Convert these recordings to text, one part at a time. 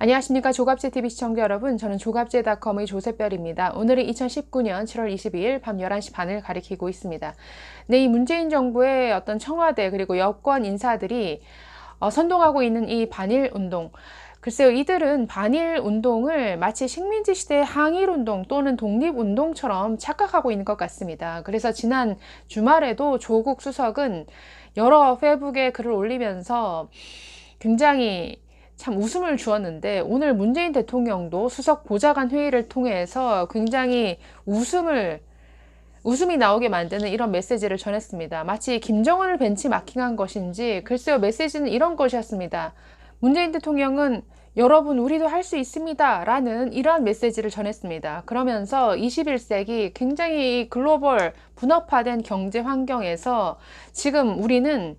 안녕하십니까. 조갑제TV 시청자 여러분, 저는 조갑제닷컴의 조셉별입니다. 오늘은 2019년 7월 22일 밤 11시 반을 가리키고 있습니다. 네, 이 문재인 정부의 어떤 청와대 그리고 여권 인사들이 선동하고 있는 이 반일 운동, 글쎄요, 이들은 반일 운동을 마치 식민지 시대 항일 운동 또는 독립 운동처럼 착각하고 있는 것 같습니다. 그래서 지난 주말에도 조국 수석은 여러 페이북에 글을 올리면서 굉장히 참 웃음을 주었는데, 오늘 문재인 대통령도 수석 보좌관 회의를 통해서 굉장히 웃음이 나오게 만드는 이런 메시지를 전했습니다. 마치 김정은을 벤치마킹한 것인지, 글쎄요, 메시지는 이런 것이었습니다. 문재인 대통령은 여러분, 우리도 할 수 있습니다 라는 이러한 메시지를 전했습니다. 그러면서 21세기 굉장히 글로벌 분업화된 경제 환경에서 지금 우리는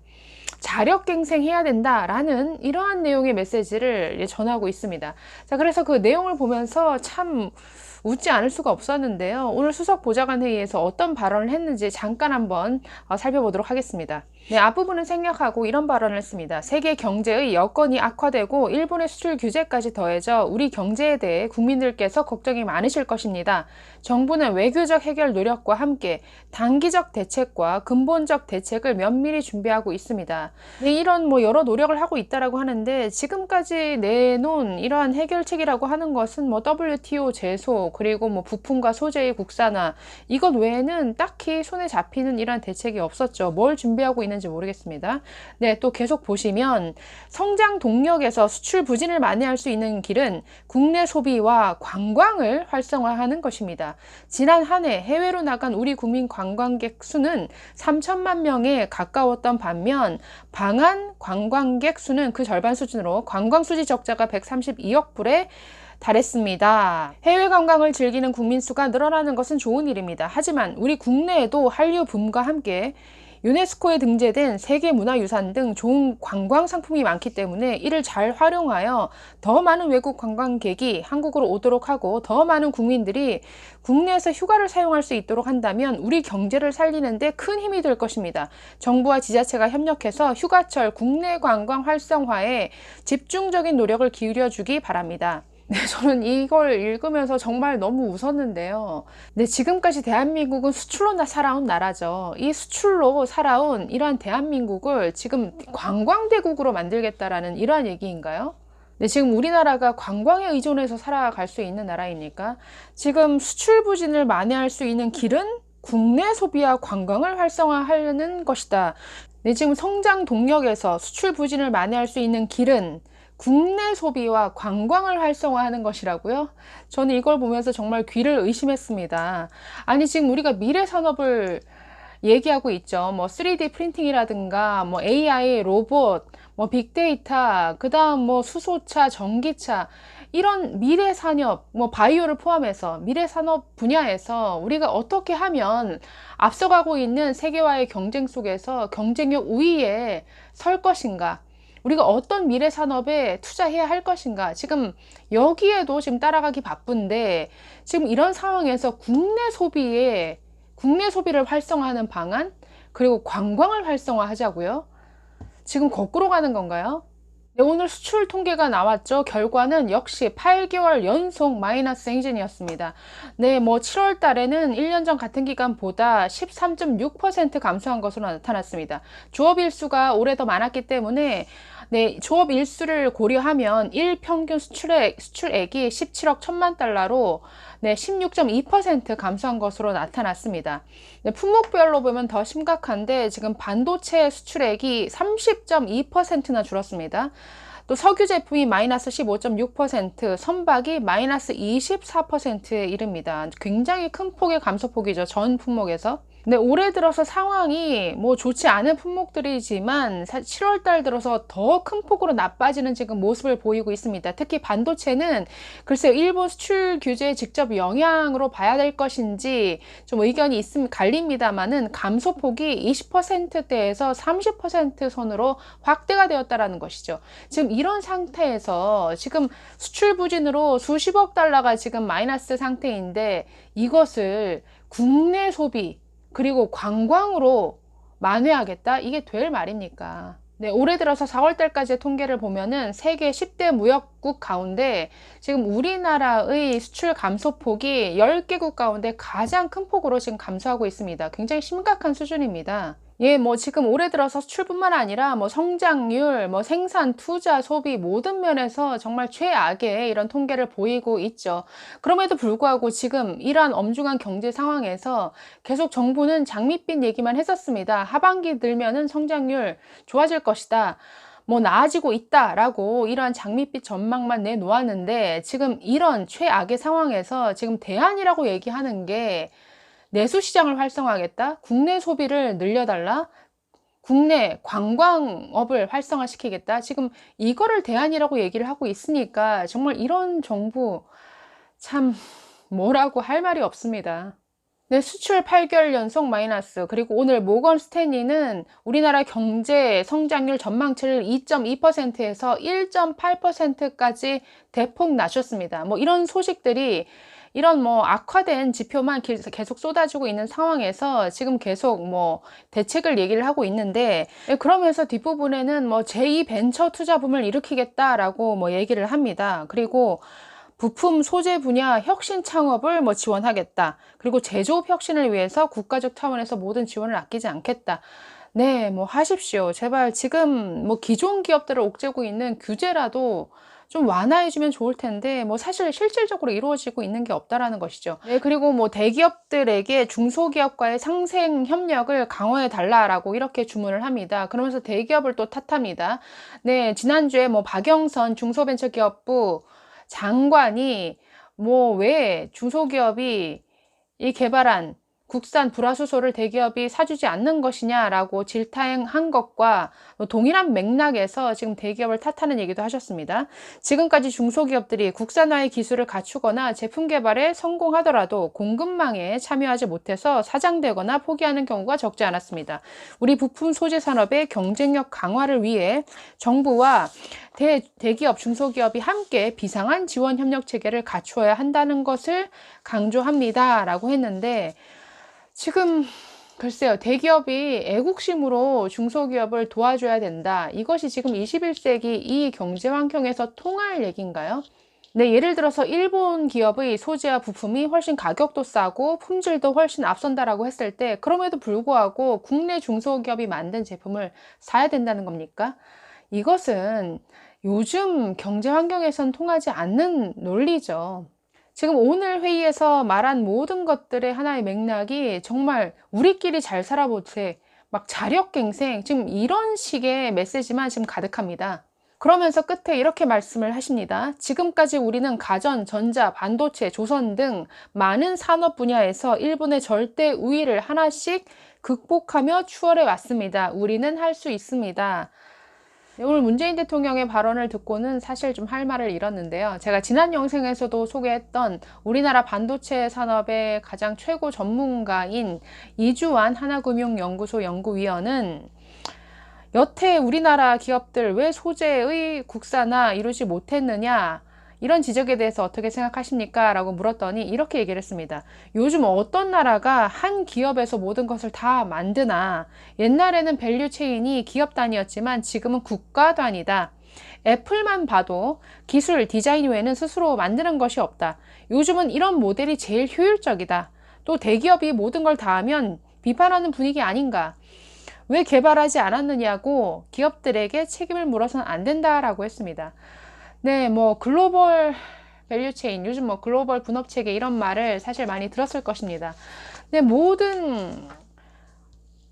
자력갱생해야 된다라는 이러한 내용의 메시지를 전하고 있습니다. 자, 그래서 그 내용을 보면서 참 웃지 않을 수가 없었는데요. 오늘 수석 보좌관 회의에서 어떤 발언을 했는지 잠깐 한번 살펴보도록 하겠습니다. 네, 앞부분은 생략하고 이런 발언을 했습니다. 세계 경제의 여건이 악화되고 일본의 수출 규제까지 더해져 우리 경제에 대해 국민들께서 걱정이 많으실 것입니다. 정부는 외교적 해결 노력과 함께 단기적 대책과 근본적 대책을 면밀히 준비하고 있습니다. 네, 이런 여러 노력을 하고 있다라고 하는데, 지금까지 내놓은 이러한 해결책이라고 하는 것은 WTO 제소, 그리고 부품과 소재의 국산화, 이것 외에는 딱히 손에 잡히는 이러한 대책이 없었죠. 뭘 준비하고 있는지 모르겠습니다. 네, 또 계속 보시면 성장 동력에서 수출 부진을 만회할 수 있는 길은 국내 소비와 관광을 활성화하는 것입니다. 지난 한 해 해외로 나간 우리 국민 관광객 수는 3천만 명에 가까웠던 반면 방한 관광객 수는 그 절반 수준으로 관광수지 적자가 132억 불에 달했습니다. 해외 관광을 즐기는 국민 수가 늘어나는 것은 좋은 일입니다. 하지만 우리 국내에도 한류 붐과 함께 유네스코에 등재된 세계문화유산 등 좋은 관광 상품이 많기 때문에 이를 잘 활용하여 더 많은 외국 관광객이 한국으로 오도록 하고 더 많은 국민들이 국내에서 휴가를 사용할 수 있도록 한다면 우리 경제를 살리는 데 큰 힘이 될 것입니다. 정부와 지자체가 협력해서 휴가철 국내 관광 활성화에 집중적인 노력을 기울여 주기 바랍니다. 네, 저는 이걸 읽으면서 정말 너무 웃었는데요. 네, 지금까지 대한민국은 수출로 살아온 나라죠. 이 수출로 살아온 이러한 대한민국을 지금 관광대국으로 만들겠다라는 이러한 얘기인가요? 네, 지금 우리나라가 관광에 의존해서 살아갈 수 있는 나라입니까? 지금 수출 부진을 만회할 수 있는 길은 국내 소비와 관광을 활성화하려는 것이다. 네, 지금 성장 동력에서 수출 부진을 만회할 수 있는 길은 국내 소비와 관광을 활성화하는 것이라고요? 저는 이걸 보면서 정말 귀를 의심했습니다. 아니, 지금 우리가 미래 산업을 얘기하고 있죠. 3D 프린팅이라든가, AI, 로봇, 빅데이터, 그 다음 수소차, 전기차, 이런 미래 산업, 바이오를 포함해서 미래 산업 분야에서 우리가 어떻게 하면 앞서가고 있는 세계와의 경쟁 속에서 경쟁력 우위에 설 것인가? 우리가 어떤 미래 산업에 투자해야 할 것인가? 지금 여기에도 지금 따라가기 바쁜데, 지금 이런 상황에서 국내 소비를 활성화하는 방안, 그리고 관광을 활성화하자고요? 지금 거꾸로 가는 건가요? 네, 오늘 수출 통계가 나왔죠. 결과는 역시 8개월 연속 마이너스 행진이었습니다. 네, 7월 달에는 1년 전 같은 기간보다 13.6% 감소한 것으로 나타났습니다. 조업 일수가 올해 더 많았기 때문에 네, 조업 일수를 고려하면 일평균 수출액이 17억 1천만 달러로 네, 16.2% 감소한 것으로 나타났습니다. 네, 품목별로 보면 더 심각한데, 지금 반도체 수출액이 30.2%나 줄었습니다. 또 석유 제품이 마이너스 15.6%, 선박이 마이너스 24%에 이릅니다. 굉장히 큰 폭의 감소폭이죠. 전 품목에서. 네, 올해 들어서 상황이 좋지 않은 품목들이지만 7월 달 들어서 더 큰 폭으로 나빠지는 지금 모습을 보이고 있습니다. 특히 반도체는 글쎄요, 일본 수출 규제의 직접 영향으로 봐야 될 것인지 좀 의견이 있으면 갈립니다만은 감소폭이 20%대에서 30% 선으로 확대가 되었다라는 것이죠. 지금 이런 상태에서 지금 수출 부진으로 수십억 달러가 지금 마이너스 상태인데, 이것을 국내 소비 그리고 관광으로 만회하겠다? 이게 될 말입니까? 네, 올해 들어서 4월 달까지의 통계를 보면은 세계 10대 무역국 가운데 지금 우리나라의 수출 감소폭이 10개국 가운데 가장 큰 폭으로 지금 감소하고 있습니다. 굉장히 심각한 수준입니다. 예, 뭐 지금 올해 들어서 수출뿐만 아니라 뭐 성장률, 뭐 생산, 투자, 소비 모든 면에서 정말 최악의 이런 통계를 보이고 있죠. 그럼에도 불구하고 지금 이러한 엄중한 경제 상황에서 계속 정부는 장밋빛 얘기만 했었습니다. 하반기 들면은 성장률 좋아질 것이다. 뭐 나아지고 있다라고 이러한 장밋빛 전망만 내놓았는데 지금 이런 최악의 상황에서 지금 대안이라고 얘기하는 게 내수 시장을 활성화하겠다, 국내 소비를 늘려달라, 국내 관광업을 활성화시키겠다, 지금 이거를 대안이라고 얘기를 하고 있으니까 정말 이런 정부 참 뭐라고 할 말이 없습니다. 네, 수출 8개월 연속 마이너스. 그리고 오늘 모건 스탠리는 우리나라 경제 성장률 전망치를 2.2%에서 1.8%까지 대폭 낮췄습니다. 뭐 이런 소식들이 이런 뭐 악화된 지표만 계속 쏟아지고 있는 상황에서 지금 계속 뭐 대책을 얘기를 하고 있는데, 그러면서 뒷부분에는 뭐 제2 벤처 투자붐을 일으키겠다라고 뭐 얘기를 합니다. 그리고 부품 소재 분야 혁신 창업을 뭐 지원하겠다. 그리고 제조업 혁신을 위해서 국가적 차원에서 모든 지원을 아끼지 않겠다. 네, 뭐 하십시오. 제발 지금 뭐 기존 기업들을 옥죄고 있는 규제라도 좀 완화해주면 좋을 텐데, 뭐 사실 실질적으로 이루어지고 있는 게 없다라는 것이죠. 네, 그리고 뭐 대기업들에게 중소기업과의 상생 협력을 강화해 달라라고 이렇게 주문을 합니다. 그러면서 대기업을 또 탓합니다. 네, 지난주에 뭐 박영선 중소벤처기업부 장관이 뭐 왜 중소기업이 이 개발한 국산 불화수소를 대기업이 사주지 않는 것이냐라고 질타한 것과 동일한 맥락에서 지금 대기업을 탓하는 얘기도 하셨습니다. 지금까지 중소기업들이 국산화의 기술을 갖추거나 제품 개발에 성공하더라도 공급망에 참여하지 못해서 사장되거나 포기하는 경우가 적지 않았습니다. 우리 부품 소재 산업의 경쟁력 강화를 위해 정부와 대기업, 중소기업이 함께 비상한 지원 협력 체계를 갖추어야 한다는 것을 강조합니다. 라고 했는데, 지금 글쎄요, 대기업이 애국심으로 중소기업을 도와줘야 된다. 이것이 지금 21세기 이 경제 환경에서 통할 얘기인가요? 네, 예를 들어서 일본 기업의 소재와 부품이 훨씬 가격도 싸고 품질도 훨씬 앞선다라고 했을 때, 그럼에도 불구하고 국내 중소기업이 만든 제품을 사야 된다는 겁니까? 이것은 요즘 경제 환경에선 통하지 않는 논리죠. 지금 오늘 회의에서 말한 모든 것들의 하나의 맥락이 정말 우리끼리 잘 살아보세, 막 자력갱생, 지금 이런 식의 메시지만 지금 가득합니다. 그러면서 끝에 이렇게 말씀을 하십니다. 지금까지 우리는 가전, 전자, 반도체, 조선 등 많은 산업 분야에서 일본의 절대 우위를 하나씩 극복하며 추월해 왔습니다. 우리는 할 수 있습니다. 오늘 문재인 대통령의 발언을 듣고는 사실 좀 할 말을 잃었는데요. 제가 지난 영상에서도 소개했던 우리나라 반도체 산업의 가장 최고 전문가인 이주환 하나금융연구소 연구위원은 여태 우리나라 기업들 왜 소재의 국산화 이루지 못했느냐, 이런 지적에 대해서 어떻게 생각하십니까? 라고 물었더니 이렇게 얘기를 했습니다. 요즘 어떤 나라가 한 기업에서 모든 것을 다 만드나? 옛날에는 밸류 체인이 기업 단위였지만 지금은 국가 단위다. 애플만 봐도 기술, 디자인 외에는 스스로 만드는 것이 없다. 요즘은 이런 모델이 제일 효율적이다. 또 대기업이 모든 걸 다 하면 비판하는 분위기 아닌가? 왜 개발하지 않았느냐고 기업들에게 책임을 물어서는 안 된다라고 했습니다. 네, 뭐 글로벌 밸류체인, 요즘 뭐 글로벌 분업체계 이런 말을 사실 많이 들었을 것입니다.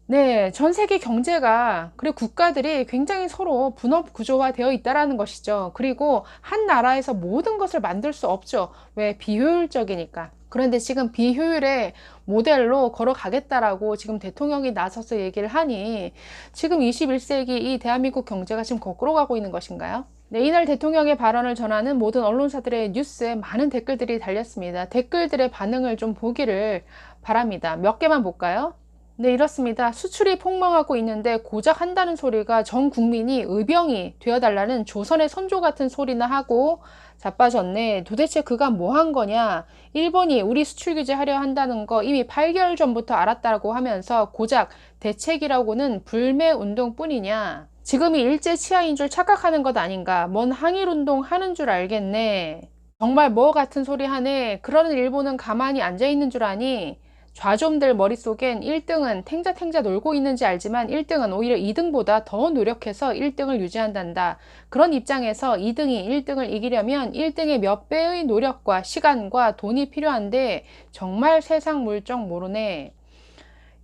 네, 전 세계 경제가, 그리고 국가들이 굉장히 서로 분업 구조화 되어 있다라는 것이죠. 그리고 한 나라에서 모든 것을 만들 수 없죠. 왜? 비효율적이니까. 그런데 지금 비효율의 모델로 걸어가겠다라고 지금 대통령이 나서서 얘기를 하니 지금 21세기 이 대한민국 경제가 지금 거꾸로 가고 있는 것인가요? 네, 이날 대통령의 발언을 전하는 모든 언론사들의 뉴스에 많은 댓글들이 달렸습니다. 댓글들의 반응을 좀 보기를 바랍니다. 몇 개만 볼까요? 네, 이렇습니다. 수출이 폭망하고 있는데 고작 한다는 소리가 전 국민이 의병이 되어달라는 조선의 선조 같은 소리나 하고 자빠졌네. 도대체 그가 뭐 한 거냐? 일본이 우리 수출 규제하려 한다는 거 이미 8개월 전부터 알았다고 하면서 고작 대책이라고는 불매 운동뿐이냐? 지금이 일제 치하인 줄 착각하는 것 아닌가. 뭔 항일운동 하는 줄 알겠네. 정말 뭐 같은 소리 하네. 그러는 일본은 가만히 앉아있는 줄 아니. 좌좀들 머릿속엔 1등은 탱자탱자 놀고 있는지 알지만 1등은 오히려 2등보다 더 노력해서 1등을 유지한단다. 그런 입장에서 2등이 1등을 이기려면 1등의 몇 배의 노력과 시간과 돈이 필요한데 정말 세상 물정 모르네.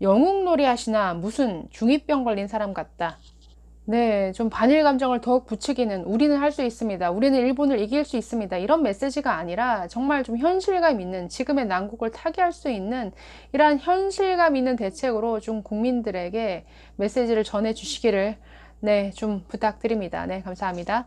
영웅놀이 하시나 무슨 중2병 걸린 사람 같다. 네, 좀 반일 감정을 더욱 부추기는 우리는 할 수 있습니다. 우리는 일본을 이길 수 있습니다. 이런 메시지가 아니라 정말 좀 현실감 있는 지금의 난국을 타개할 수 있는 이러한 현실감 있는 대책으로 좀 국민들에게 메시지를 전해 주시기를 네, 좀 부탁드립니다. 네, 감사합니다.